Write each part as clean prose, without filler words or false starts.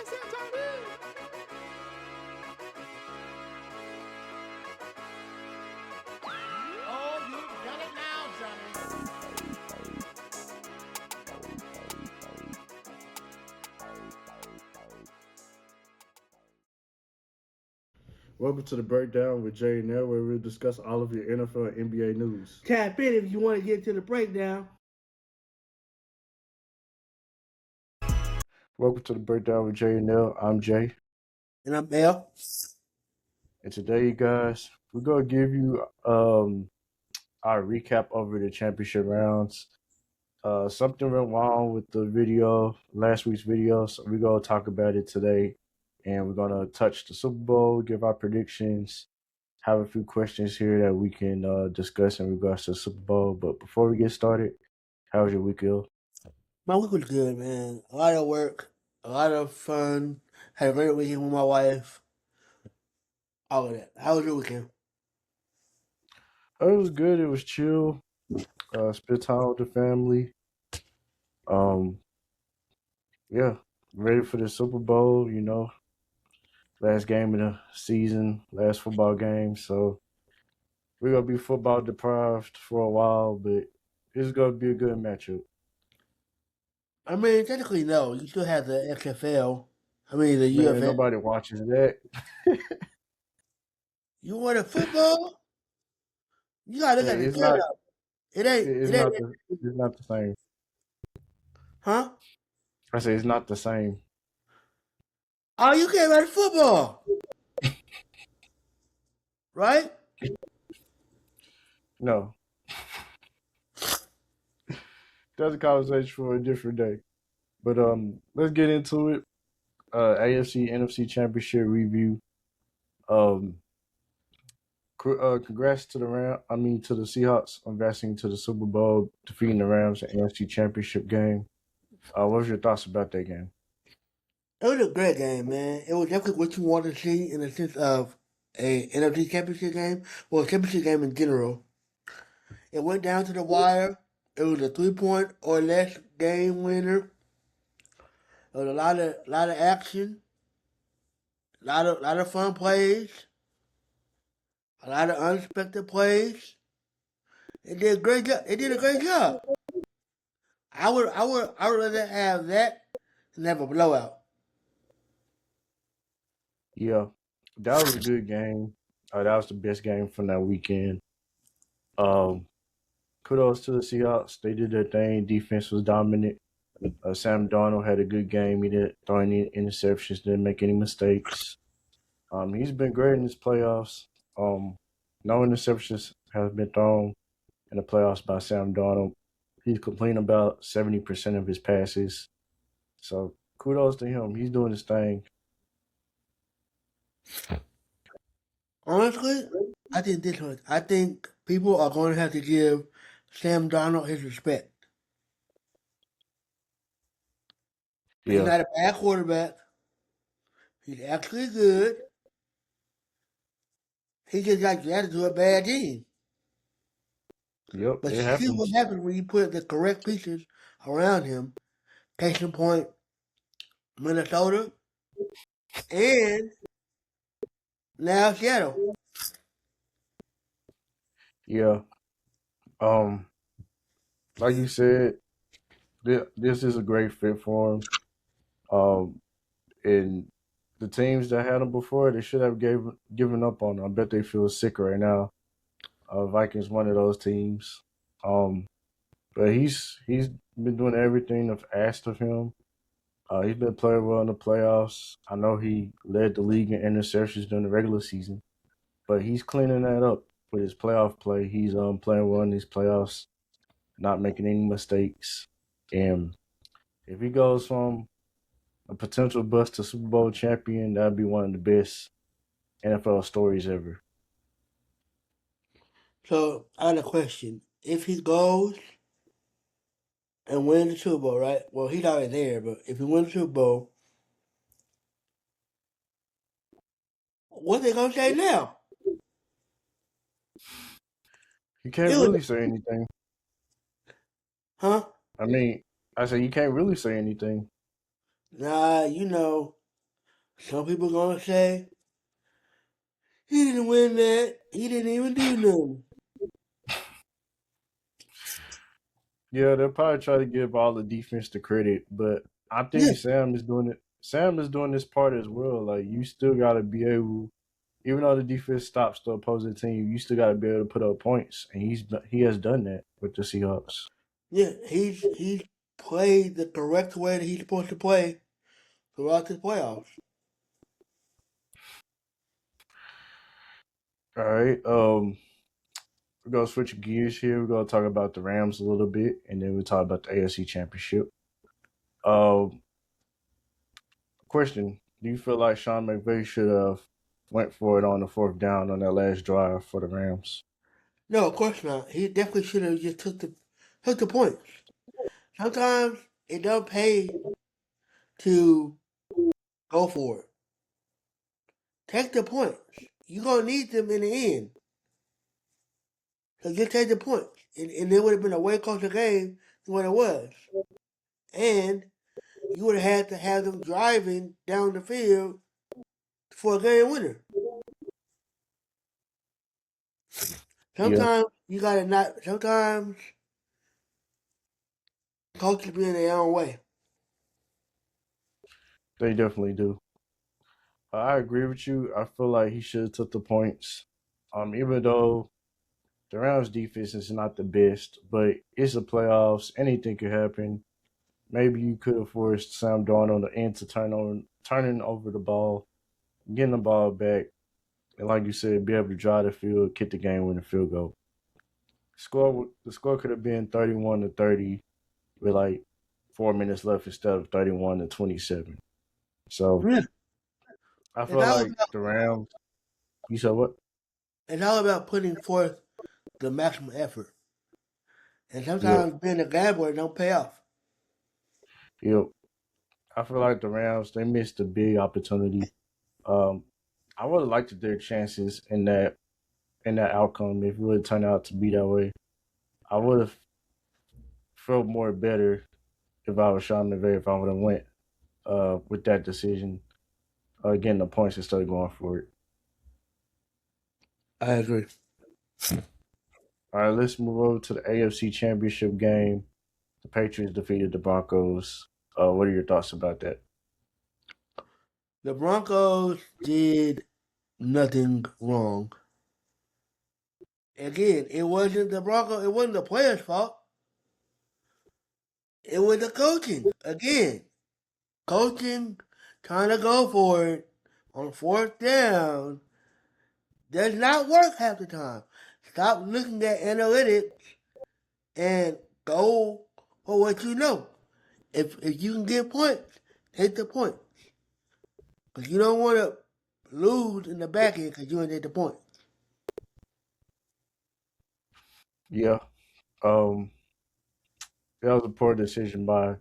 Oh, you've done it now, Johnny. Welcome to the Breakdown with Jay and Nell, where we'll discuss all of your NFL and NBA news. Tap in if you want to get to the breakdown. Welcome to the Breakdown with Jay and Nell. I'm Jay. And I'm Mel. And today, you guys, we're going to give you our recap over the championship rounds. Something went wrong with the video, last week's video, so we're going to talk about it today. And we're going to touch the Super Bowl, give our predictions, have a few questions here that we can discuss in regards to the Super Bowl. But before we get started, how was your week, Il? My week was good, man. A lot of work, a lot of fun. Had a great weekend with my wife. All of that. How was your weekend? It was good. It was chill. Spent time with the family. Um, yeah, ready for the Super Bowl. Last game of the season, last football game. So we're gonna be football deprived for a while, but it's gonna be a good matchup. I mean, technically, no. You still have the XFL. I mean, the Man, UFL. nobody watches that. You want a football? You gotta look Yeah, at the it's not. setup. It ain't. It's It ain't. not the. It's not the same. Huh? I say it's not the same. Oh, you came out of football, right? No, that's a conversation for a different day. But let's get into it. AFC NFC Championship review. Um, congrats to to the Seahawks on advancing to the Super Bowl, defeating the Rams in the NFC Championship game. What was your thoughts about that game? It was a great game, man. It was definitely what you want to see in the sense of a NFC championship game, or a championship game in general. It went down to the wire. It was a 3 point or less game winner. There was a lot of action, lot of fun plays, a lot of unexpected plays. It did a great job. It did a great job. I would rather have that than have a blowout. Yeah, that was a good game. That was the best game from that weekend. Um, kudos to the Seahawks. They did their thing. Defense was dominant. Sam Darnold had a good game. He didn't throw any interceptions. Didn't make any mistakes. He's been great in his playoffs. No interceptions have been thrown in the playoffs by Sam Darnold. He's completing about 70% of his passes. So kudos to him. He's doing his thing. Honestly, I think this one. I think people are going to have to give Sam Darnold his respect. He's Yeah. not a bad quarterback. He's actually good. He just got drafted to a bad team. Yep. But It you see what happens. happens when you put the correct pieces around him. Case in point, Minnesota and now Seattle. Yeah. Um, like you said, this is a great fit for him. And the teams that had him before, they should have given up on him. I bet they feel sick right now. Vikings, one of those teams. Um, but he's been doing everything I've asked of him. He's been playing well in the playoffs. I know he led the league in interceptions during the regular season, but he's cleaning that up with his playoff play. He's playing well in these playoffs, not making any mistakes. And if he goes from a potential bust to Super Bowl champion, that'd be one of the best NFL stories ever. So I got a question. If he goes and wins the Super Bowl, right? Well, he's already there, but if he wins the Super Bowl, what they gonna say now? You can't It was, really say anything. huh? I mean, I say you can't really say anything. Nah, Some people gonna say he didn't win that. He didn't even do nothing. Yeah, they'll probably try to give all the defense the credit, but I Yeah, think Sam is doing it. Sam is doing this part as well. Like you still got to be able, even though the defense stops the opposing team, you still got to be able to put up points, and he has done that with the Seahawks. yeah. He's played the correct way that he's supposed to play throughout the playoffs. All right, we're gonna switch gears here. We're gonna talk about the Rams a little bit, and then we'll talk about the AFC Championship. Um, Question: do you feel like Sean McVay should have went for it on the fourth down on that last drive for the Rams? No, of course not. He definitely should have just took the points. Sometimes it don't pay to go for it. Take the points. You're gonna need them in the end. So just take the points. And it would have been a way closer game than what it was. And you would have had to have them driving down the field for a game winner. Yeah, Sometimes you gotta not sometimes coaches be in their own way. they definitely do. I agree with you. I feel like he should have took the points. Even though the Rams defense is not the best, but it's the playoffs. Anything could happen. Maybe you could have forced Sam Darnold the end to turning over the ball, getting the ball back, and like you said, be able to drive the field, kick the game winning field goal. The score could have been 31-30 with like 4 minutes left instead of 31-27. So Yeah. I It's feel all like about the Rams. You said what? it's all about putting forth the maximum effort. And Yep. sometimes being a gambler don't pay off. Yep. I feel like the Rams they missed a big opportunity. Um, I would have liked their chances in that outcome if it would turn out to be that way. I would have felt more better if I was Sean McVay if I would have went with that decision, getting the points instead of going for it. I agree. All right, let's move over to the AFC Championship game. The Patriots defeated the Broncos. What are your thoughts about that? The Broncos did nothing wrong. Again, it wasn't the Broncos, it wasn't the players' fault. It was the coaching. Again, coaching trying to go for it on fourth down does not work half the time. Stop looking at analytics and go for what you know. If you can get points, take the points. Because you don't want to lose in the back end because you didn't get the point. Yeah, um, that was a poor decision by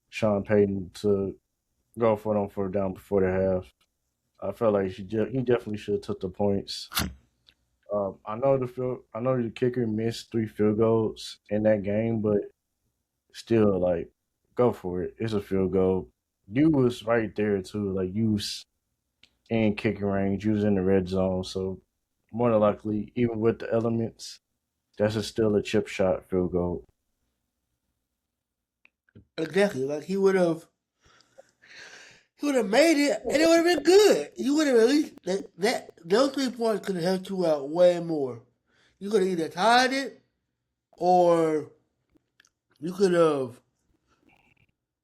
Sean Payton to go for it on fourth down before the half. I felt like he definitely should have took the points. I know the kicker missed 3 field goals in that game, but still, like, go for it. It's a field goal. You was right there too. Like you was in kicking range. You was in the red zone. So more than likely, even with the elements, still a chip shot field goal. Exactly. Like he would have made it and it would have been good. You would have at least that those 3 points could have helped you out way more. You could have either tied it or you could have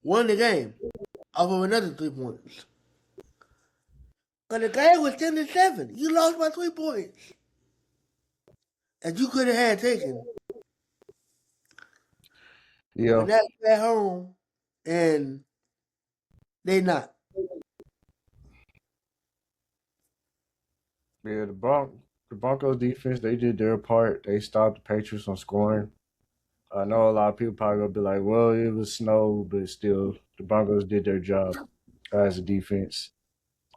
won the game off of another 3 points. But the game was 10-7. You lost by 3 points. And you could have had taken. But Yeah, now you're at home and they not. yeah. The Broncos defense they did their part. They stopped the Patriots from scoring. I know a lot of people probably gonna be like, "Well, it was snow," but still, the Broncos did their job as a defense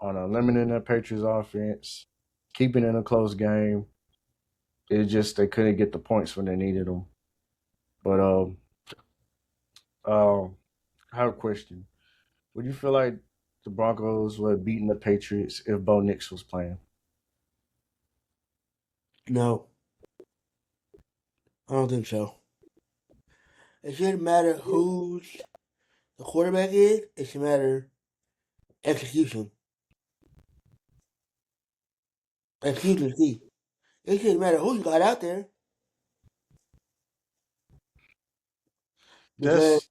on limiting the Patriots offense, keeping it a close game. It just they couldn't get the points when they needed them. But I have a question. Would you feel like the Broncos would have beaten the Patriots if Bo Nix was playing? No, I don't think so. It shouldn't matter who's the quarterback is. It should matter execution. Execution is key. It shouldn't matter who you got out there because That's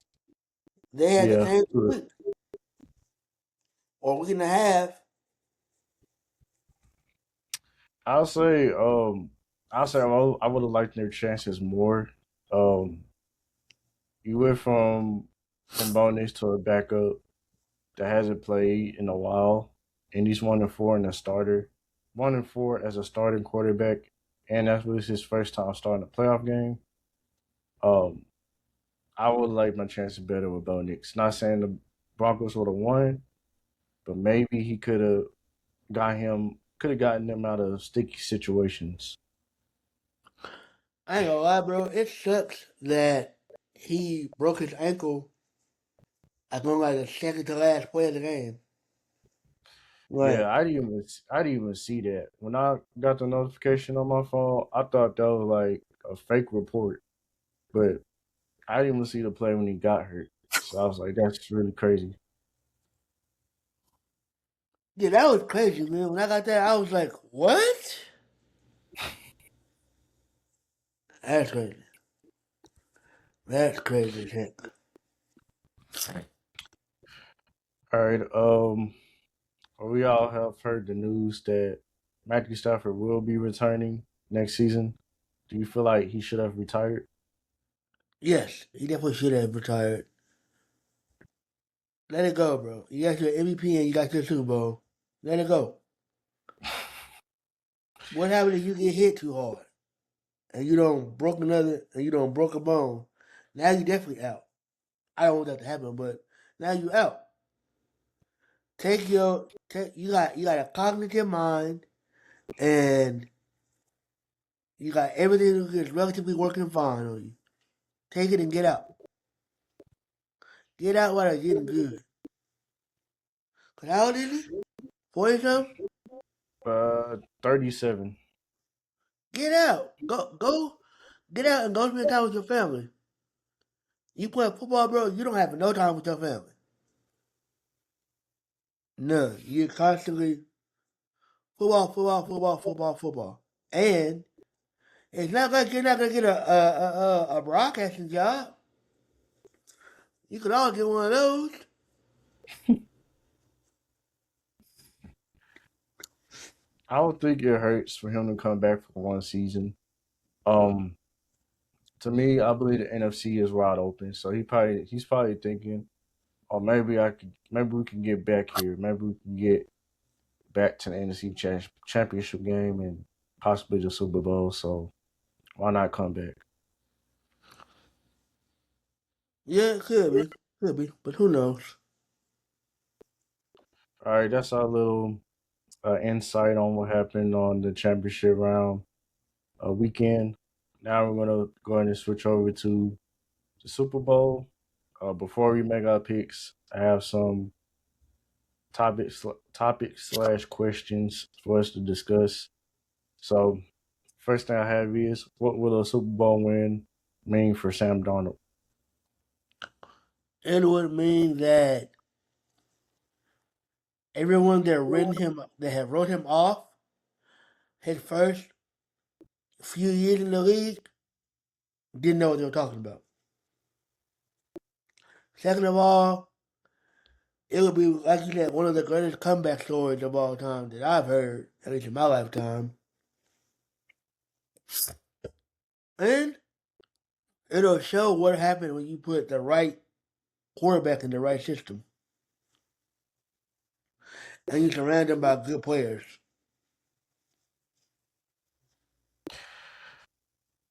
they had the yeah. same week or week and a half. I'll say I would have liked their chances more. Um, you went from Bo Nix to a backup that hasn't played in a while, and he's 1-4 in a starter, 1-4 as a starting quarterback, and that was his first time starting a playoff game. Um, I would like my chances better with Bo Nix. Not saying the Broncos would have won, but maybe he could have gotten them out of sticky situations. I ain't gonna lie, bro. It sucks that he broke his ankle I going like the second to last play of the game. Yeah, Like, I didn't even see that. When I got the notification on my phone, I thought that was like a fake report, but I didn't even see the play when he got hurt. So I was like, that's really crazy. yeah, that was crazy, man. When I got that, I was like, what? That's crazy. That's crazy as heck. All right, we all have heard the news that Matthew Stafford will be returning next season. Do you feel like he should have retired? Yes, he definitely should have retired. Let it go, bro. You got your MVP and you got your Super Bowl. Let it go. What happened if you get hit too hard and you don't broke a bone? Now you definitely out. I don't want that to happen, but now you out. You got a cognitive mind and you got everything that's relatively working fine on you. Take it and get out. Get out while it's getting good. Cause how old is he? 40 something? 37. Get out. Go get out and go spend time with your family. You play football, bro, you don't have no time with your family. None. You're constantly football. And it's not like you're not gonna get a broadcasting job. You could all get one of those. I don't think it hurts for him to come back for one season. Um, to me, I believe the NFC is wide open. So he's probably thinking, oh, maybe we can get back here. Maybe we can get back to the championship game and possibly the Super Bowl. So why not come back? Yeah, it could be. Could be. But who knows? All right, that's our little insight on what happened on the championship round weekend. Now we're gonna go ahead and switch over to the Super Bowl. Before we make our picks, I have some topics slash questions for us to discuss. So, first thing I have is, what will a Super Bowl win mean for Sam Darnold? It would mean that everyone that had wrote him off his first few years in the league didn't know what they were talking about. Second of all, it would be, like you said, one of the greatest comeback stories of all time that I've heard, at least in my lifetime. And it'll show what happened when you put the right quarterback in the right system and you surround them by good players.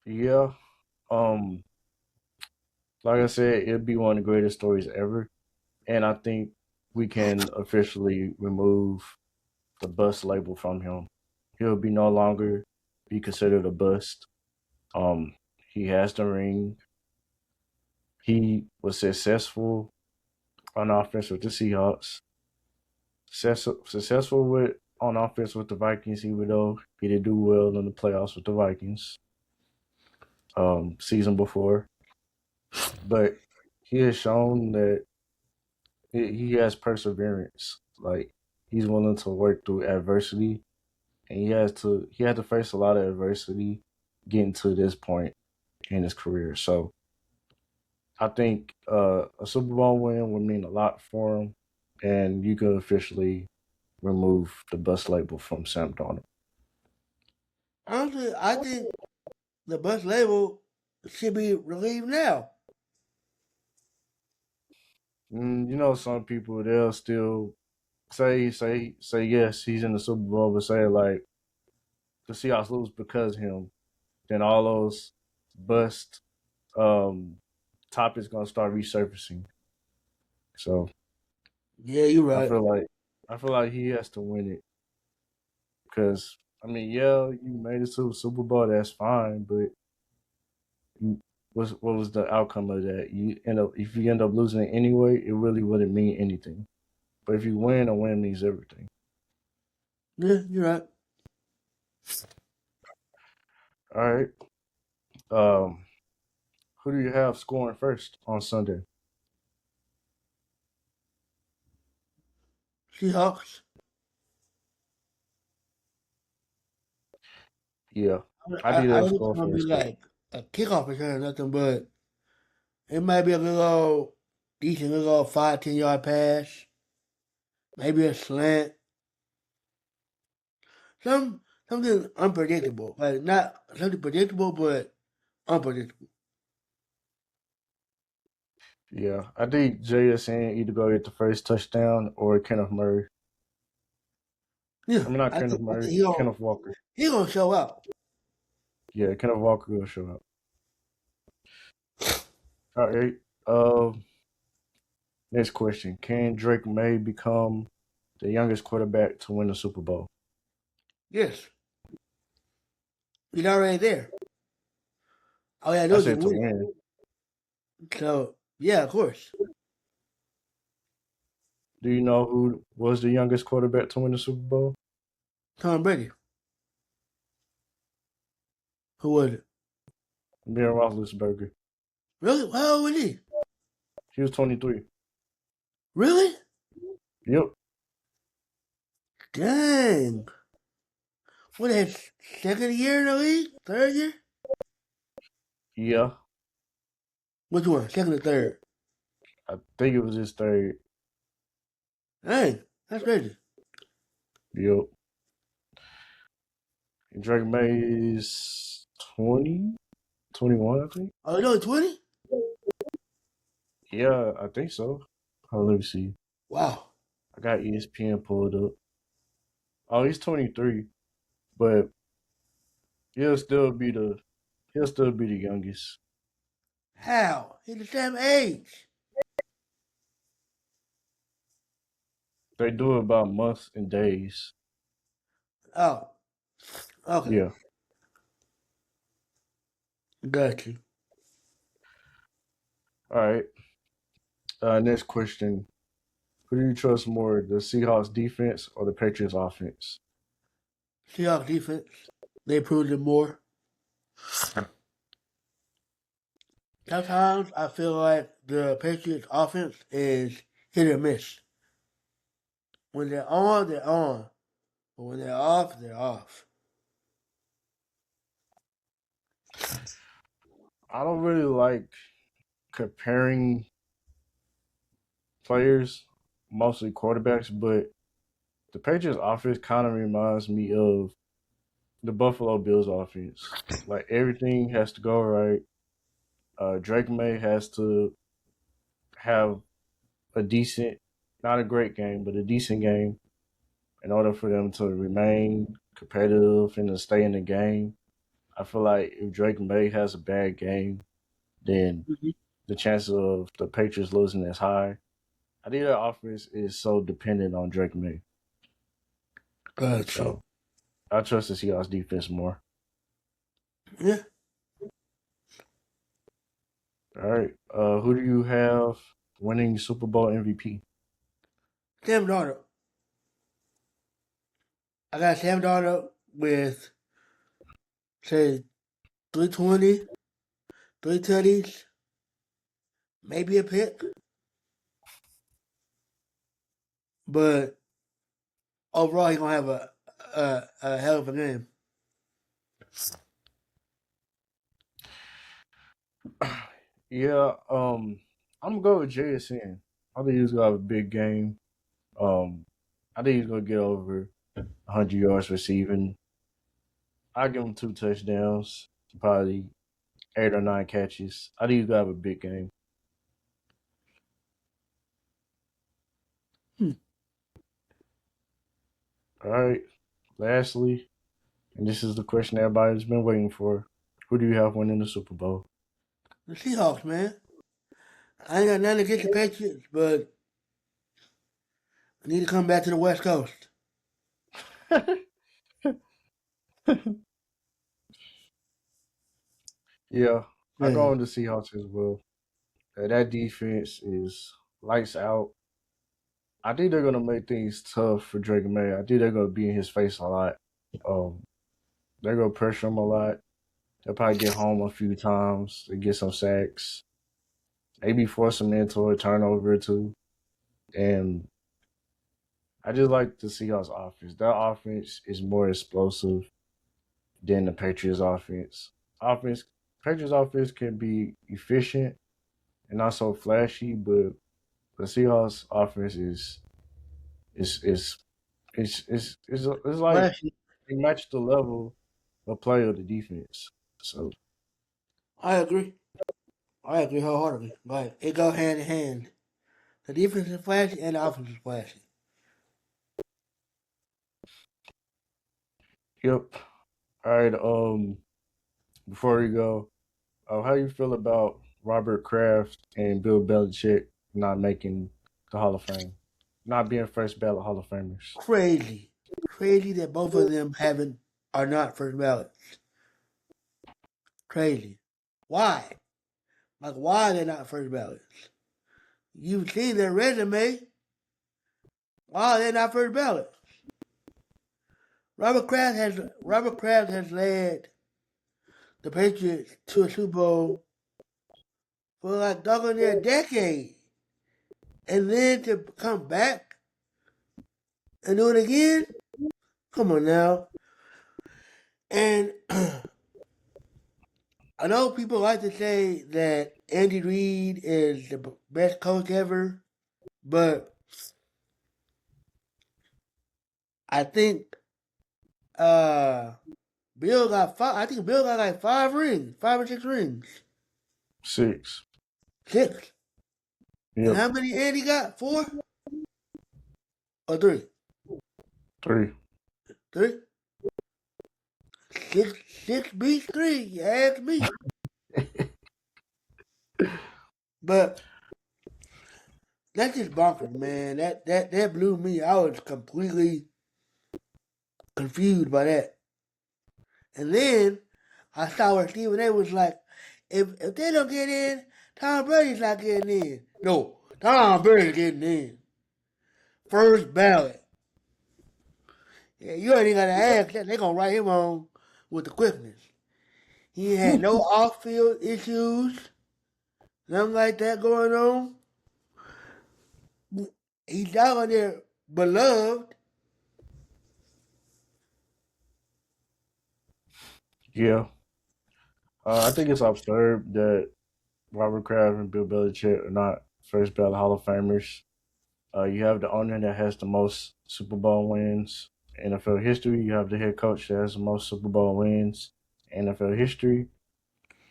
Yeah, um, like I said, it'd be one of the greatest stories ever, and I think we can officially remove the bust label from him. He'll be no longer be considered a bust. Um, he has the ring. He was successful on offense with the Seahawks. successful with on offense with the Vikings, even though he didn't do well in the playoffs with the Vikings season before. But he has shown that he has perseverance. Like he's willing to work through adversity, and he had to face a lot of adversity getting to this point in his career. So I think a Super Bowl win would mean a lot for him, and you could officially remove the bust label from Sam Darnold. Honestly, I think the bus label should be relieved now. You know, some people they'll still say yes, he's in the Super Bowl, but say like the Seahawks lose because of him. Then all those bust um, topics gonna start resurfacing. So Yeah, you're I right. feel like I feel like he has to win it because I mean, yeah, you made it to the Super Bowl, that's fine, but what was the outcome of that? You end up if you end up losing it anyway, it really wouldn't mean anything. But if you win, a win means everything. Yeah, you're right. All right. Um, who do you have scoring first on Sunday? Seahawks. Yeah, I I, think I they'll think it's score gonna be first too. like a kickoff return or nothing, but it might be a little decent, little 5-10 yard pass, maybe a slant, something unpredictable, like not something predictable, but unpredictable. Yeah, I think JSN either go get the first touchdown or Kenneth Murray. Yeah, I mean, not Kenneth I think Murray, he gonna Kenneth Walker. he gonna show out. Yeah, Kenneth Walker will show up. All right. Next question: can Drake May become the youngest quarterback to win the Super Bowl? Yes, he's already there. Oh yeah, I I know you said to win. win. So yeah, of course, Do you know who was the youngest quarterback to win the Super Bowl? Tom Brady. Who was it? Ben Roethlisberger. Really? How old was he? He was 23. Really? Yep. Dang. What his second year in the league? Third year? Yeah. Which one? Second or third? I think it was his third. Dang, that's crazy. Yep. And Drake May is 20, 21, I think. Oh, you only 20? Yeah, I think so. Oh, let me see. Wow. I got ESPN pulled up. Oh, he's 23, but he'll still be the he'll still be the youngest. How? He's the same age. They do it by months and days. Oh, okay. Yeah. Got you. All right. Next question. Who do you trust more, the Seahawks defense or the Patriots offense? Seahawks defense. They proved it more. Sometimes I feel like the Patriots offense is hit or miss. When they're on, they're on. But when they're off, they're off. I don't really like comparing players, mostly quarterbacks, but the Patriots offense kind of reminds me of the Buffalo Bills offense. Like everything has to go right. Drake May has to have a decent, not a great game, but a decent game in order for them to remain competitive and to stay in the game. I feel like if Drake May has a bad game, then Mhm. the chances of the Patriots losing is high. I think their offense is so dependent on Drake May. Got you. So I trust the Seahawks defense more. Yeah. All right. Who do you have winning Super Bowl MVP? Sam Darnold. I got Sam Darnold with, say, 320, 330s, maybe a pick. But overall, he's going to have a hell of a game. Yeah, I'm gonna go with JSN. I think he's gonna have a big game. I think he's gonna get over 100 yards receiving. I give him 2 touchdowns, probably 8 or 9 catches. I think he's gonna have a big game. Hmm. All right. Lastly, and this is the question everybody's been waiting for: who do you have winning the Super Bowl? The Seahawks, man. I ain't got nothing against the Patriots, but I need to come back to the West Coast. Yeah, I go Man, on the Seahawks as well. That defense is lights out. I think they're gonna make things tough for Drake May. I think they're gonna be in his face a lot. Um, they're gonna pressure him a lot. They'll probably get home a few times to get some sacks, maybe force him into a turnover or two. And I just like the Seahawks offense. Their offense is more explosive than the Patriots offense. Offense Patriots offense can be efficient and not so flashy, but the Seahawks offense is is it's like flashy. they match the level of play of the defense. So I agree. I agree wholeheartedly. But it go hand in hand. The defense is flashy and the offense is flashy. yep. All right. Before we go, how you feel about Robert Kraft and Bill Belichick not making the Hall of Fame, not being first ballot Hall of Famers? Crazy. Crazy that both of them are not first ballots. Crazy. Why? Like, why are they not first ballots? You've seen their resume. Why are they not first ballots? Robert Kraft has led the Patriots to a Super Bowl for like doggone near a decade. And then to come back and do it again? Come on now. And I know people like to say that Andy Reid is the best coach ever, but I think Bill got five. I think Bill got like 5 rings, 5 or 6 rings, 6. 6. And Yep. how many Andy got? 4 or 3? 3. 3. 6 beats 3. You ask me. But that's just bonkers, man. That blew me. I was completely confused by that. And then I saw where Stephen A was like, if they don't get in, Tom Brady's not getting in. No, Tom Brady's getting in. First ballot. Yeah, you ain't gotta ask that. They gonna write him on with the quickness. He had no off-field issues, nothing like that going on. He's down there beloved. Yeah. I think it's absurd that Robert Kraft and Bill Belichick are not first ballot Hall of Famers. You have the owner that has the most Super Bowl wins in NFL history. You have the head coach that has the most Super Bowl wins in NFL history.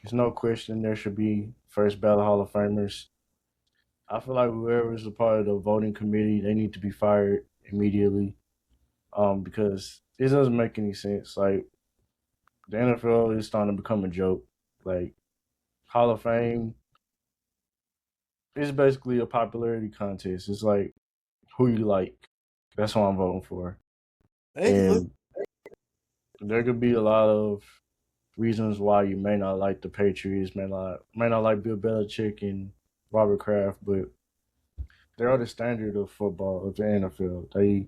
There's no question there should be first ballot Hall of Famers. I feel like whoever is a part of the voting committee, they need to be fired immediately. Because it doesn't make any sense. Like the NFL is starting to become a joke. Like Hall of Fame is basically a popularity contest. It's like who you like. That's what I'm voting for. Basically. And there could be a lot of reasons why you may not like the Patriots, may not like Bill Belichick and Robert Kraft, but they are the standard of football of the NFL.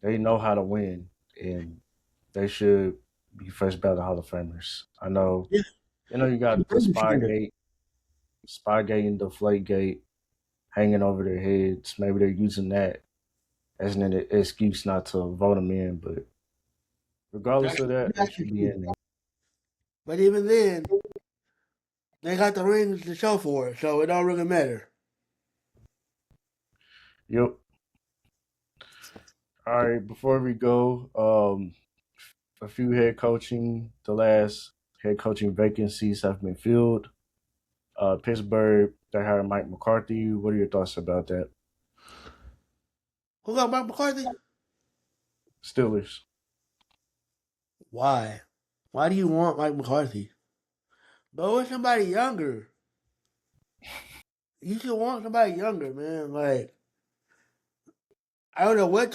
They know how to win, and they should be first ballot Hall of Famers. I know. Yeah, You know, you got the Spygate and Deflategate hanging over their heads. Maybe they're using that as an excuse not to vote them in. But regardless that's of that, they actually should be true. in there. But even then, they got the rings to show for it, so it don't really matter. Yep. All right. Before we go, a few the last head coaching vacancies have been filled. Pittsburgh, they hired Mike McCarthy. What are your thoughts about that? Who got Mike McCarthy? Steelers. Why? Why do you want Mike McCarthy? But with somebody younger. You should want somebody younger, man. Like, I don't know what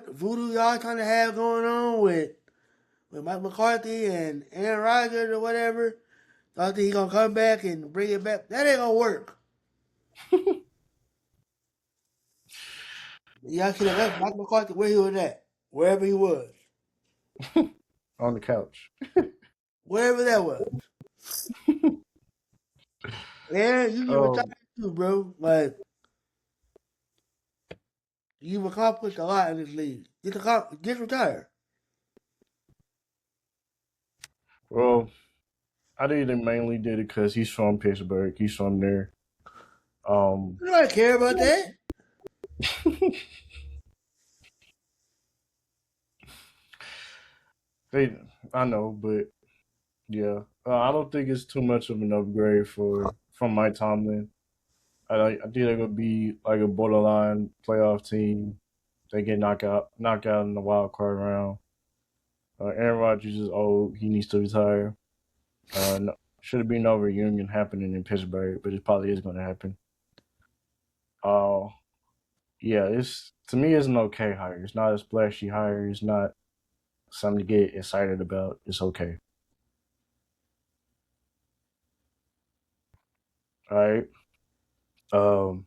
voodoo y'all trying to have going on with Mike McCarthy and Aaron Rodgers or whatever. Y'all think he gonna come back and bring it back? That ain't gonna work. Y'all should have left Mike McCarthy where he was at, wherever he was, On the couch. wherever that was. Aaron, you can retire Um, too, bro. Like, you've accomplished a lot in this league. Just retire. well, I think they mainly did it because he's from Pittsburgh. He's from there. Um, Nobody care about that. they, I know, but yeah, I don't think it's too much of an upgrade from Mike Tomlin. I think they're gonna be like a borderline playoff team. They get knocked out in the wild card round. Aaron Rodgers is old. He needs to retire. No, should have been no reunion happening in Pittsburgh, but it probably is going to happen. Uh, yeah, it's to me it's an okay hire. It's not a splashy hire. It's not something to get excited about. It's okay. All right. Um,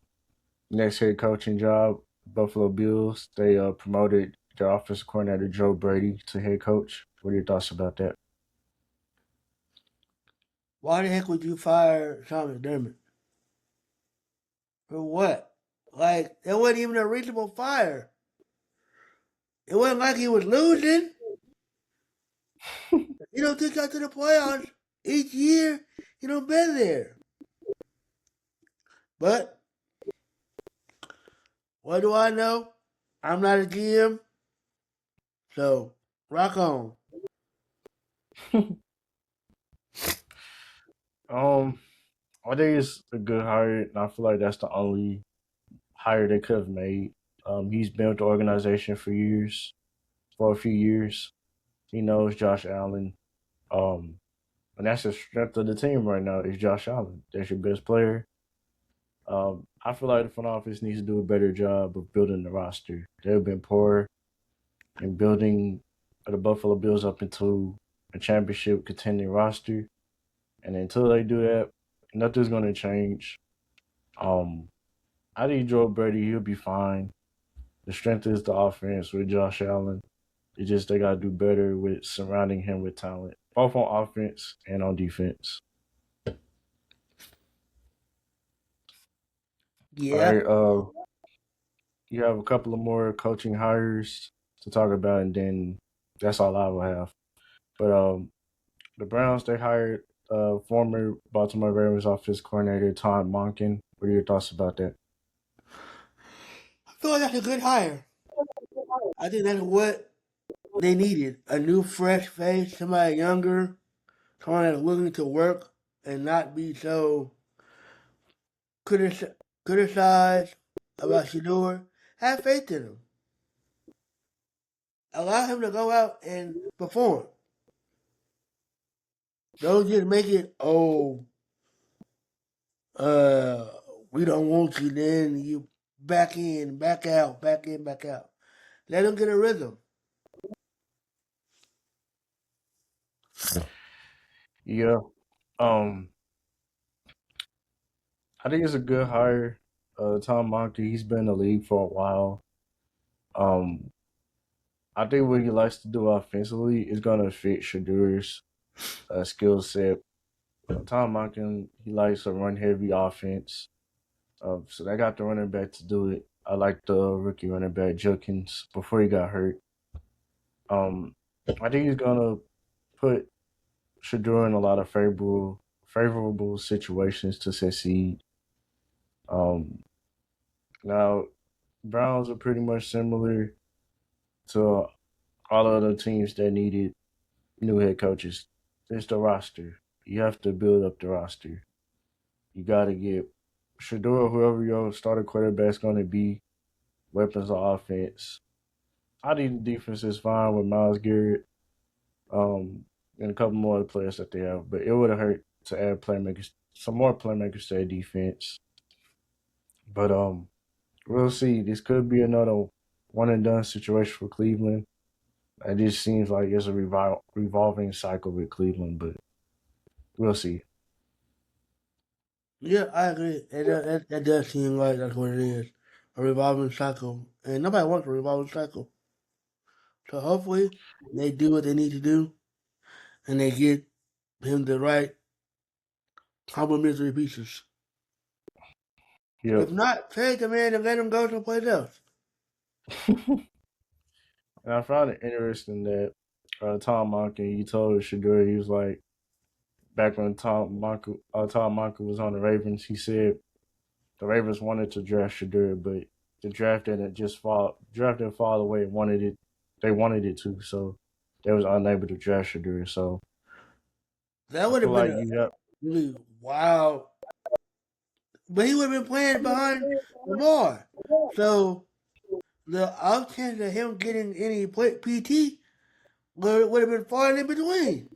Next head coaching job, Buffalo Bills. They promoted their offensive coordinator Joe Brady to head coach. What are your thoughts about that? Why the heck would you fire Sean McDermott? For what? Like, it wasn't even a reasonable fire. It wasn't like he was losing. He don't take out to the playoffs each year. He don't been there. But what do I know? I'm not a GM, so rock on. Um, I think it's a good hire, and I feel like that's the only hire they could have made. He's been with the organization for a few years. He knows Josh Allen. Um, and that's the strength of the team right now is Josh Allen. That's your best player. I feel like the front office needs to do a better job of building the roster. They've been poor in building the Buffalo Bills up into a championship contending roster. And until they do that, nothing's going to change. Um, I think Joe Brady, he'll be fine. The strength is the offense with Josh Allen. It's just they gotta do better with surrounding him with talent, both on offense and on defense. All Yeah. right, you have a couple of more coaching hires to talk about, and then that's all I will have. But the Browns they hired former Baltimore Ravens offense coordinator Todd Monken. What are your thoughts about that? I feel like that's a good hire. I think that's what they needed. A new, fresh face, somebody younger, someone that's willing to work and not be so criticized about Shador. Have faith in him. Allow him to go out and perform. Don't just make it, oh, uh, we don't want you, then you back in, back out, back in, back out. Let him get a rhythm. Yeah, um, I think it's a good hire. Tom Monken, he's been in the league for a while. Um, I think what he likes to do offensively is gonna fit Shadur's skill set. Tom Monken, he likes a run heavy offense. So they got the running back to do it. I like the rookie running back Judkins before he got hurt. I think he's gonna put Shadur in a lot of favorable situations to succeed. Um, Now Browns are pretty much similar to all other teams that needed new head coaches. It's the roster. You have to build up the roster. You got to get Shador, whoever your starter quarterback's going to be, weapons of offense. I think the defense is fine with Myles Garrett and a couple more other players that they have, but it would have hurt to add playmakers, some more playmakers to their defense. But we'll see. This could be another one and done situation for Cleveland. It just seems like it's a revolving cycle with Cleveland, but we'll see. Yeah, I agree. That does seem like that's what it is. A revolving cycle. And nobody wants a revolving cycle. So hopefully they do what they need to do and they get him the right complementary pieces. Yep. If not, trade the man and let him go someplace else. And I found it interesting that Tom Monken, he told Shador, he was like, back when Tom Monken was on the Ravens, he said the Ravens wanted to draft Shador, but the draft didn't fall the way they wanted it to, so they was unable to draft Shador. So That I would feel have been like a you have, really wild. But he would have been playing behind Lamar. So the off chance of him getting any PT would have been far in between.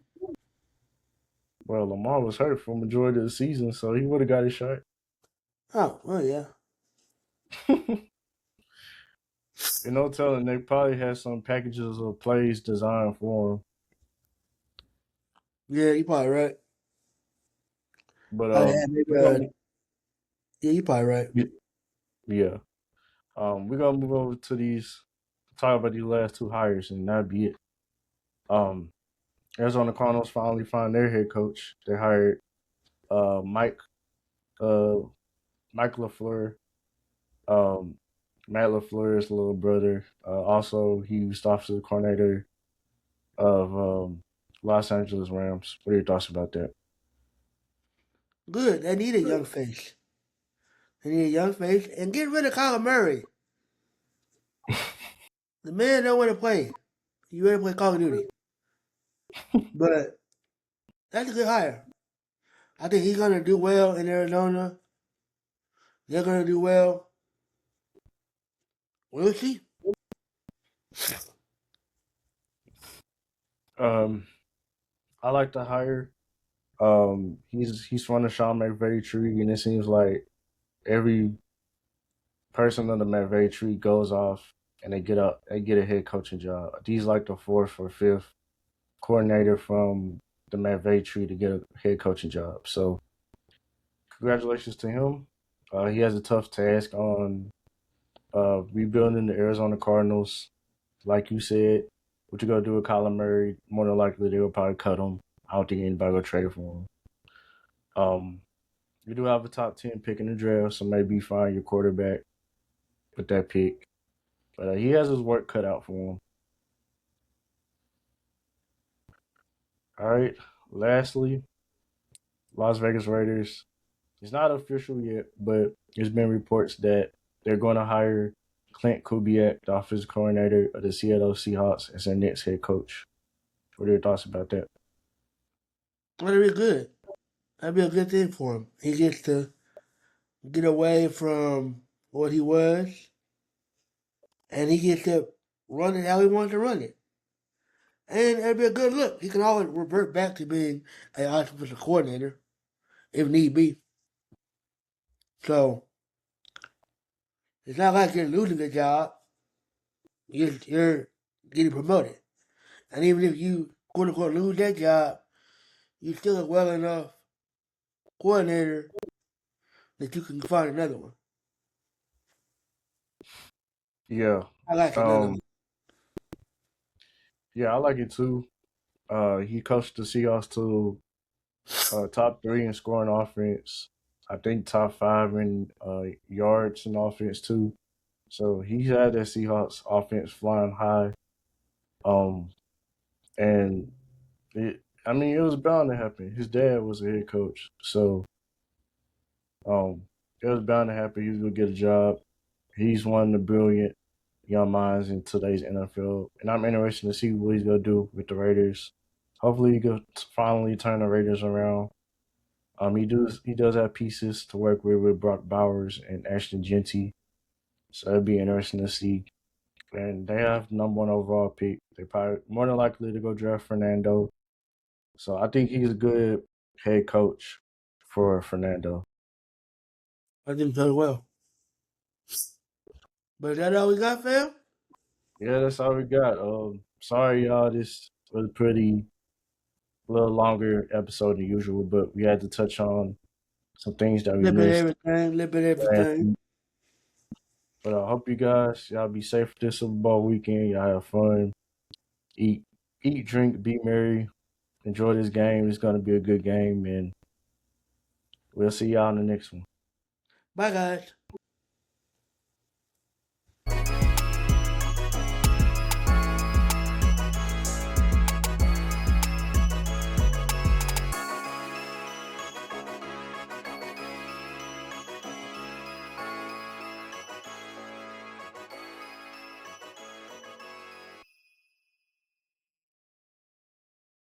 well, Lamar was hurt for the majority of the season, so he would have got his shot. Oh, well, yeah. No telling, they probably had some packages of plays designed for him. Yeah, you probably right. But I had maybe, we're gonna yeah, you probably right. yeah. We're gonna move over to talk about these last two hires, and that'd be it. Um, Arizona Cardinals finally found their head coach. They hired uh Mike uh Mike LaFleur. Um, Matt LaFleur's little brother. Also, he was offensive coordinator of Los Angeles Rams. What are your thoughts about that? Good. They need a young face. They need a young face. And get rid of Kyler Murray. The man don't want to play. You ready to play Call of Duty. But that's a good hire. I think he's going to do well in Arizona. They're going to do well. We'll see. Um, I like the hire. He's from the Sean McVay tree, and it seems like every person under McVay tree goes off and they get a head coaching job. He's like the fourth or fifth coordinator from the McVay tree to get a head coaching job. So congratulations to him. He has a tough task on rebuilding the Arizona Cardinals. Like you said, what you gonna do with Kyler Murray? More than likely they will probably cut him. I don't think anybody will trade for him. You do have a top 10 pick in the draft, so maybe find your quarterback with that pick. But he has his work cut out for him. All right. Lastly, Las Vegas Raiders. It's not official yet, but there's been reports that they're going to hire Clint Kubiak, the offensive coordinator of the Seattle Seahawks, as their next head coach. What are your thoughts about that? That'd be good. That'd be a good thing for him. He gets to get away from what he was, and he gets to run it how he wants to run it. And it'd be a good look. He can always revert back to being an offensive coordinator if need be. So it's not like you're losing a job. You're getting promoted. And even if you quote unquote lose that job, you're still a well enough coordinator that you can find another one. Yeah. I like another one. Yeah, I like it too. He coached the Seahawks to top three in scoring offense. I think top five in yards in offense too. So he had that Seahawks offense flying high. Um, and I mean, it was bound to happen. His dad was a head coach, so um, it was bound to happen. He was gonna get a job. He's one of the brilliant young minds in today's NFL, and I'm interested to see what he's gonna do with the Raiders. Hopefully, he could finally turn the Raiders around. He does have pieces to work with Brock Bowers and Ashton Genty, so it'd be interesting to see. And they have number one overall pick. They probably more than likely to go draft Fernando. So I think he's a good head coach for Fernando. I think so as well. But is that all we got, fam? Yeah, that's all we got. Sorry y'all, this was a pretty little longer episode than usual, but we had to touch on some things that we Little bit missed. everything, little bit everything. But I hope you guys, y'all be safe this Super Bowl weekend. Y'all have fun. Eat, drink, be merry. Enjoy this game. It's gonna be a good game, and we'll see y'all in the next one. Bye, guys.